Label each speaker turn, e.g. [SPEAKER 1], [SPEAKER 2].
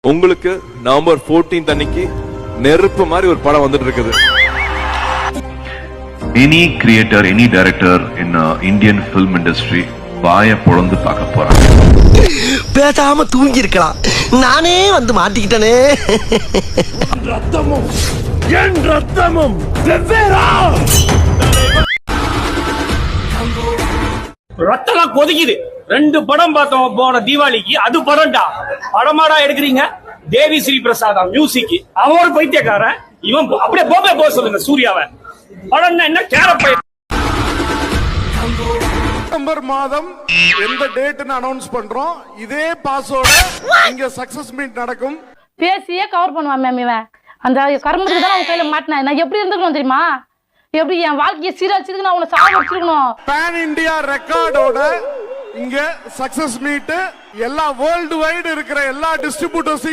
[SPEAKER 1] உங்களுக்கு நவம்பர் 14 அன்னைக்கு நெருப்பு மாதிரி ஒரு படம் வந்துட்டு இருக்குது.
[SPEAKER 2] Any creator, any director in Indian film industry வாய பொளந்து பார்க்க போறாங்க.
[SPEAKER 3] பேசாம தூங்கி இருக்கலாம், நானே வந்து மாட்டிக்கிட்டனே.
[SPEAKER 4] ரத்தமும் வெவ்வேறா ரத்தம் கொதிக்குது. 2 படம் பார்த்தோம் போன தீபாவளிக்கு. அது படம்டா, படமாடா எடுக்கிறீங்க? தேவி ஸ்ரீ பிரசாதம் மியூசிக், அவன் ஒரு பைத்தியக்காரன். இவன் அப்படியே போக சொல்லுங்க சூர்யாவை. படம் என்ன கேரப்பை.
[SPEAKER 5] டிசம்பர் மாதம் எந்த டேட்னு அனௌன்ஸ் பண்றோம். இதே பாஸோட இங்க சக்சஸ் மீட் நடக்கும்.
[SPEAKER 6] பேசியே கவர் பண்ணுவான் மேம். இவன் அந்த கர்மத்துக்கு தான் அவன் கையில மாட்டினேன். நான் எப்படி இருந்துக்கணும் தெரியுமா? எப்படி என் வாழ்க்கையை சீரழிச்சதுக்கு நான் உன்னை சாக வச்சிருக்கணும்.
[SPEAKER 5] பேன் இந்தியா ரெக்கார்டோட இங்க சக்சஸ் மீட் எல்லா வேர்ல்டு வைடு இருக்கிற எல்லா டிஸ்ட்ரிபியூட்டர்ஸையும்